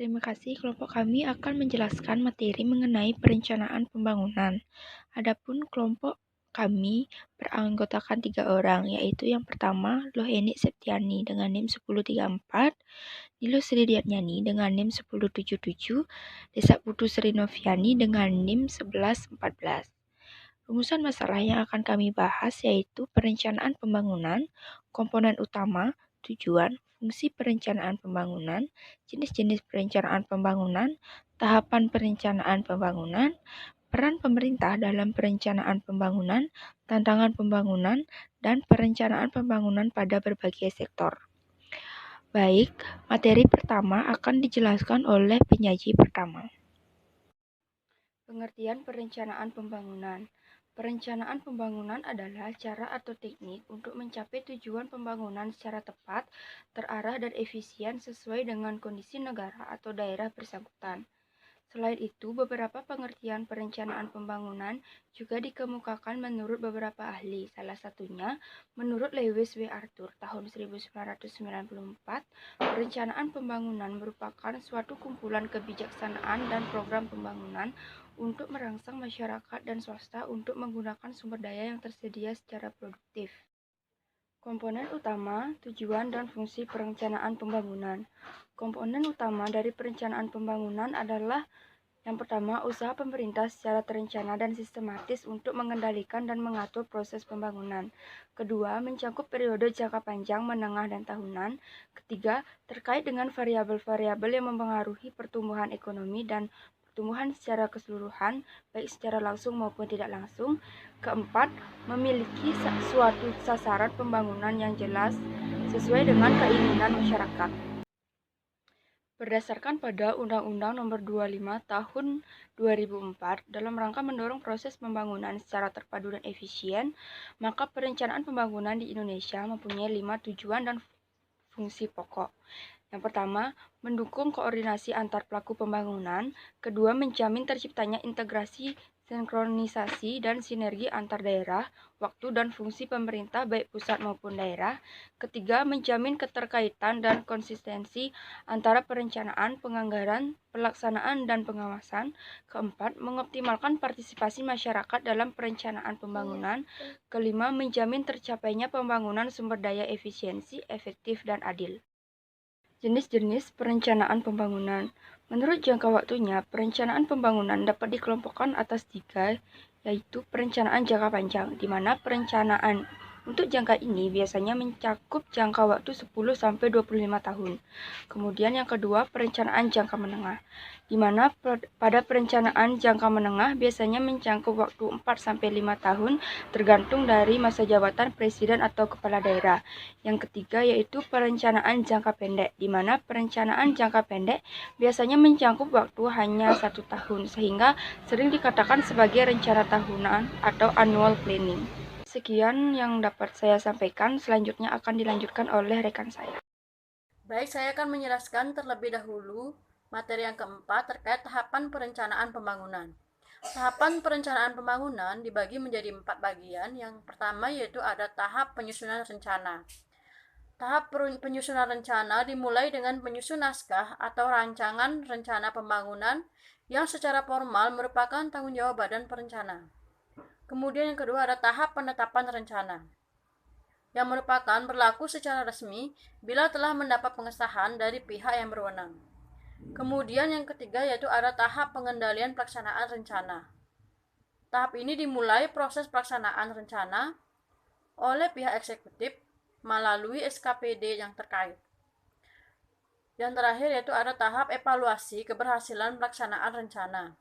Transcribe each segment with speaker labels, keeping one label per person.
Speaker 1: Terima kasih, kelompok kami akan menjelaskan materi mengenai perencanaan pembangunan. Adapun kelompok kami beranggotakan 3 orang, yaitu yang pertama, Loh Enik Septiani dengan NIM 1034, Nilo Sri Diatnyani dengan NIM 1077, Desak Putu Sri Noviani dengan NIM 1114. Rumusan masalah yang akan kami bahas yaitu perencanaan pembangunan, komponen utama, tujuan, fungsi perencanaan pembangunan, jenis-jenis perencanaan pembangunan, tahapan perencanaan pembangunan, peran pemerintah dalam perencanaan pembangunan, tantangan pembangunan, dan perencanaan pembangunan pada berbagai sektor. Baik, materi pertama akan dijelaskan oleh penyaji pertama. Pengertian perencanaan pembangunan. Perencanaan pembangunan adalah cara atau teknik untuk mencapai tujuan pembangunan secara tepat, terarah, dan efisien sesuai dengan kondisi negara atau daerah bersangkutan. Selain itu, beberapa pengertian perencanaan pembangunan juga dikemukakan menurut beberapa ahli. Salah satunya, menurut Lewis W. Arthur tahun 1994, perencanaan pembangunan merupakan suatu kumpulan kebijaksanaan dan program pembangunan untuk merangsang masyarakat dan swasta untuk menggunakan sumber daya yang tersedia secara produktif. Komponen utama, tujuan, dan fungsi perencanaan pembangunan. Komponen utama dari perencanaan pembangunan adalah yang pertama, usaha pemerintah secara terencana dan sistematis untuk mengendalikan dan mengatur proses pembangunan. Kedua, mencakup periode jangka panjang, menengah, dan tahunan. Ketiga, terkait dengan variabel-variabel yang mempengaruhi pertumbuhan ekonomi dan pertumbuhan secara keseluruhan, baik secara langsung maupun tidak langsung. Keempat, memiliki suatu sasaran pembangunan yang jelas sesuai dengan keinginan masyarakat. Berdasarkan pada Undang-Undang Nomor 25 Tahun 2004 dalam rangka mendorong proses pembangunan secara terpadu dan efisien, maka perencanaan pembangunan di Indonesia mempunyai 5 tujuan dan fungsi pokok. Yang pertama, mendukung koordinasi antar pelaku pembangunan. Kedua, menjamin terciptanya integrasi, sinkronisasi, dan sinergi antar daerah, waktu dan fungsi pemerintah baik pusat maupun daerah. Ketiga, menjamin keterkaitan dan konsistensi antara perencanaan, penganggaran, pelaksanaan, dan pengawasan. Keempat, mengoptimalkan partisipasi masyarakat dalam perencanaan pembangunan. Kelima, menjamin tercapainya pembangunan sumber daya efisiensi, efektif, dan adil. Jenis-jenis perencanaan pembangunan. Menurut jangka waktunya, perencanaan pembangunan dapat dikelompokkan atas 3, yaitu perencanaan jangka panjang, di mana perencanaan untuk jangka ini biasanya mencakup jangka waktu 10-25 tahun. Kemudian yang kedua, perencanaan jangka menengah, di mana pada perencanaan jangka menengah biasanya mencakup waktu 4-5 tahun tergantung dari masa jabatan presiden atau kepala daerah. Yang ketiga yaitu perencanaan jangka pendek, di mana perencanaan jangka pendek biasanya mencakup waktu hanya 1 tahun, sehingga sering dikatakan sebagai rencana tahunan atau annual planning. Sekian yang dapat saya sampaikan, selanjutnya akan dilanjutkan oleh rekan saya.
Speaker 2: Baik, saya akan menjelaskan terlebih dahulu materi yang keempat terkait tahapan perencanaan pembangunan. Tahapan perencanaan pembangunan dibagi menjadi 4 bagian. Yang pertama yaitu ada tahap penyusunan rencana. Tahap penyusunan rencana dimulai dengan penyusun naskah atau rancangan rencana pembangunan yang secara formal merupakan tanggung jawab badan perencana. Kemudian yang kedua ada tahap penetapan rencana, yang merupakan berlaku secara resmi bila telah mendapat pengesahan dari pihak yang berwenang. Kemudian yang ketiga yaitu ada tahap pengendalian pelaksanaan rencana. Tahap ini dimulai proses pelaksanaan rencana oleh pihak eksekutif melalui SKPD yang terkait. Yang terakhir yaitu ada tahap evaluasi keberhasilan pelaksanaan rencana.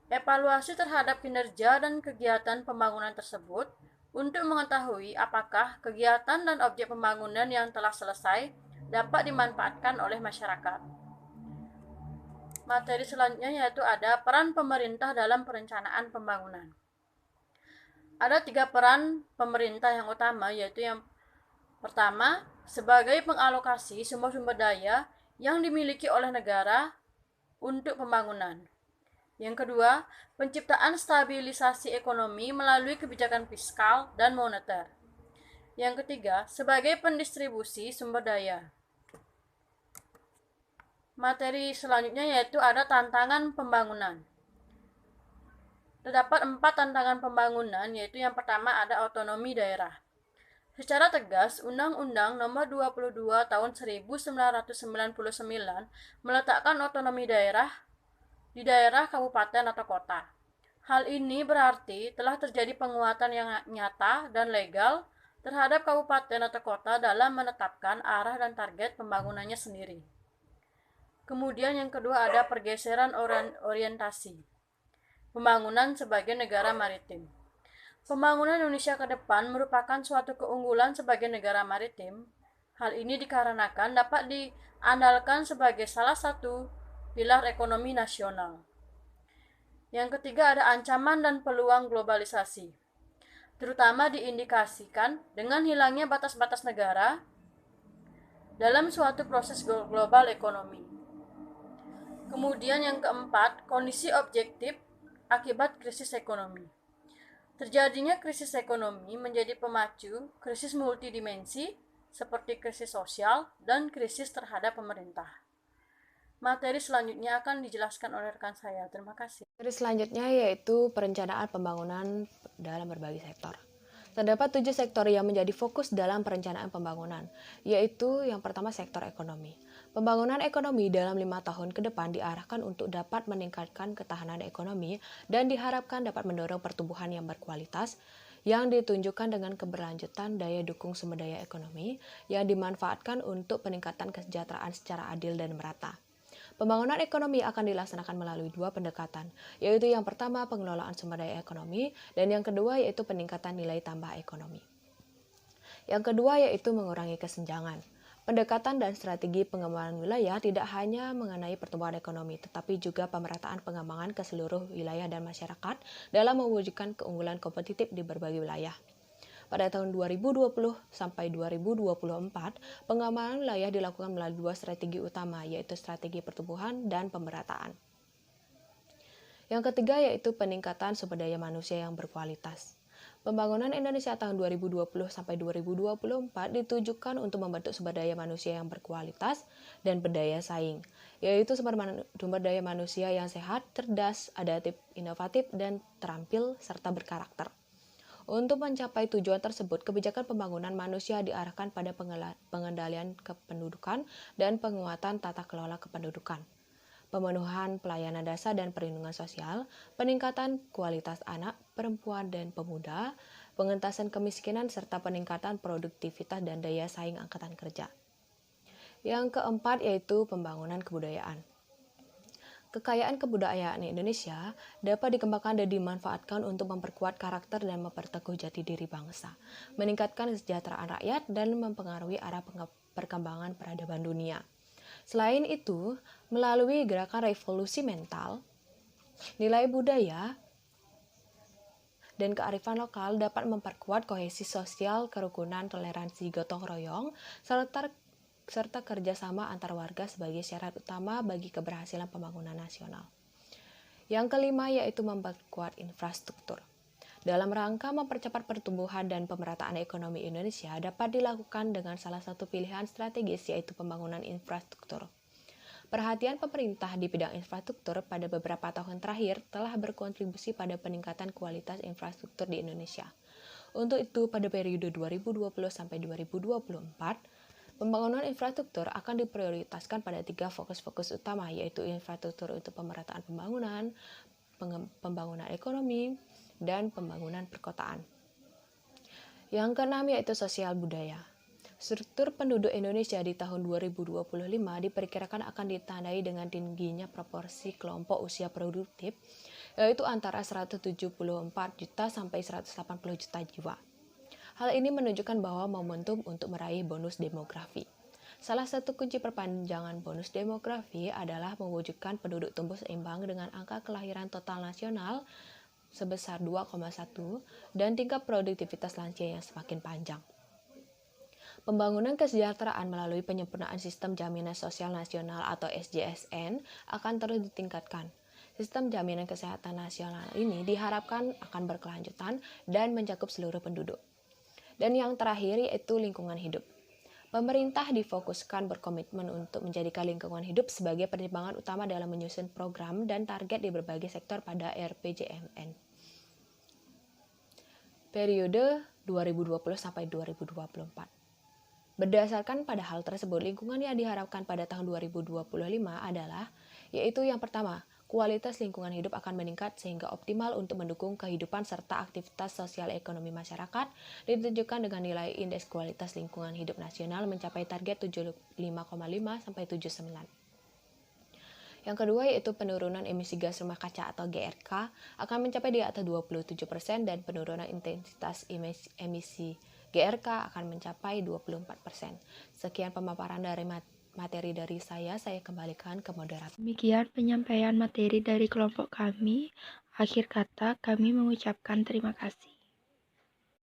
Speaker 2: Evaluasi terhadap kinerja dan kegiatan pembangunan tersebut untuk mengetahui apakah kegiatan dan objek pembangunan yang telah selesai dapat dimanfaatkan oleh masyarakat. Materi selanjutnya yaitu ada peran pemerintah dalam perencanaan pembangunan. Ada 3 peran pemerintah yang utama, yaitu yang pertama, sebagai pengalokasi sumber-sumber daya yang dimiliki oleh negara untuk pembangunan. Yang kedua, penciptaan stabilisasi ekonomi melalui kebijakan fiskal dan moneter. Yang ketiga, sebagai pendistribusi sumber daya. Materi selanjutnya yaitu ada tantangan pembangunan. Terdapat 4 tantangan pembangunan, yaitu yang pertama ada otonomi daerah. Secara tegas, Undang-Undang Nomor 22 Tahun 1999 meletakkan otonomi daerah di daerah kabupaten atau kota. Hal ini berarti telah terjadi penguatan yang nyata dan legal terhadap kabupaten atau kota dalam menetapkan arah dan target pembangunannya sendiri. Kemudian yang kedua ada pergeseran orientasi. Pembangunan sebagai negara maritim. Pembangunan Indonesia ke depan merupakan suatu keunggulan sebagai negara maritim. Hal ini dikarenakan dapat diandalkan sebagai salah satu pilar ekonomi nasional. Yang ketiga ada ancaman dan peluang globalisasi. Terutama diindikasikan dengan hilangnya batas-batas negara dalam suatu proses global ekonomi. Kemudian yang keempat, kondisi objektif akibat krisis ekonomi. Terjadinya krisis ekonomi menjadi pemacu krisis multidimensi seperti krisis sosial dan krisis terhadap pemerintah. Materi selanjutnya akan dijelaskan oleh rekan saya. Terima kasih.
Speaker 3: Materi selanjutnya yaitu perencanaan pembangunan dalam berbagai sektor. Terdapat 7 sektor yang menjadi fokus dalam perencanaan pembangunan, yaitu yang pertama sektor ekonomi. Pembangunan ekonomi dalam 5 tahun ke depan diarahkan untuk dapat meningkatkan ketahanan ekonomi dan diharapkan dapat mendorong pertumbuhan yang berkualitas, yang ditunjukkan dengan keberlanjutan daya dukung sumber daya ekonomi yang dimanfaatkan untuk peningkatan kesejahteraan secara adil dan merata. Pembangunan ekonomi akan dilaksanakan melalui 2 pendekatan, yaitu yang pertama pengelolaan sumber daya ekonomi, dan yang kedua yaitu peningkatan nilai tambah ekonomi. Yang kedua yaitu mengurangi kesenjangan. Pendekatan dan strategi pengembangan wilayah tidak hanya mengenai pertumbuhan ekonomi, tetapi juga pemerataan pengembangan ke seluruh wilayah dan masyarakat dalam mewujudkan keunggulan kompetitif di berbagai wilayah. Pada tahun 2020 sampai 2024, pengembangan wilayah dilakukan melalui 2 strategi utama, yaitu strategi pertumbuhan dan pemerataan. Yang ketiga yaitu peningkatan sumber daya manusia yang berkualitas. Pembangunan Indonesia tahun 2020 sampai 2024 ditujukan untuk membentuk sumber daya manusia yang berkualitas dan berdaya saing, yaitu sumber daya manusia yang sehat, cerdas, adaptif, inovatif, dan terampil, serta berkarakter. Untuk mencapai tujuan tersebut, kebijakan pembangunan manusia diarahkan pada pengendalian kependudukan dan penguatan tata kelola kependudukan, pemenuhan pelayanan dasar dan perlindungan sosial, peningkatan kualitas anak, perempuan, dan pemuda, pengentasan kemiskinan, serta peningkatan produktivitas dan daya saing angkatan kerja. Yang keempat yaitu pembangunan kebudayaan. Kekayaan kebudayaan Indonesia dapat dikembangkan dan dimanfaatkan untuk memperkuat karakter dan memperteguh jati diri bangsa, meningkatkan kesejahteraan rakyat, dan mempengaruhi arah perkembangan peradaban dunia. Selain itu, melalui gerakan revolusi mental, nilai budaya dan kearifan lokal dapat memperkuat kohesi sosial, kerukunan, toleransi, gotong royong, serta kerjasama antar warga sebagai syarat utama bagi keberhasilan pembangunan nasional. Yang kelima yaitu memperkuat infrastruktur. Dalam rangka mempercepat pertumbuhan dan pemerataan ekonomi Indonesia dapat dilakukan dengan salah satu pilihan strategis yaitu pembangunan infrastruktur. Perhatian pemerintah di bidang infrastruktur pada beberapa tahun terakhir telah berkontribusi pada peningkatan kualitas infrastruktur di Indonesia. Untuk itu, pada periode 2020 sampai 2024, pembangunan infrastruktur akan diprioritaskan pada 3 fokus utama, yaitu infrastruktur untuk pemerataan pembangunan, pembangunan ekonomi, dan pembangunan perkotaan. Yang keenam yaitu sosial budaya. Struktur penduduk Indonesia di tahun 2025 diperkirakan akan ditandai dengan tingginya proporsi kelompok usia produktif, yaitu antara 174 juta sampai 180 juta jiwa. Hal ini menunjukkan bahwa momentum untuk meraih bonus demografi. Salah satu kunci perpanjangan bonus demografi adalah mewujudkan penduduk tumbuh seimbang dengan angka kelahiran total nasional sebesar 2,1 dan tingkat produktivitas lansia yang semakin panjang. Pembangunan kesejahteraan melalui penyempurnaan sistem jaminan sosial nasional atau SJSN akan terus ditingkatkan. Sistem jaminan kesehatan nasional ini diharapkan akan berkelanjutan dan mencakup seluruh penduduk. Dan yang terakhir yaitu lingkungan hidup. Pemerintah difokuskan berkomitmen untuk menjadikan lingkungan hidup sebagai pertimbangan utama dalam menyusun program dan target di berbagai sektor pada RPJMN. Periode 2020 sampai 2024. Berdasarkan pada hal tersebut, lingkungan yang diharapkan pada tahun 2025 adalah, yaitu yang pertama, kualitas lingkungan hidup akan meningkat sehingga optimal untuk mendukung kehidupan serta aktivitas sosial ekonomi masyarakat, ditunjukkan dengan nilai indeks kualitas lingkungan hidup nasional mencapai target 75,5 sampai 79. Yang kedua yaitu penurunan emisi gas rumah kaca atau GRK akan mencapai di atas 27% dan penurunan intensitas emisi GRK akan mencapai 24%. Sekian pemaparan dari materi dari saya kembalikan ke moderator.
Speaker 1: Demikian penyampaian materi dari kelompok kami. Akhir kata, kami mengucapkan terima kasih.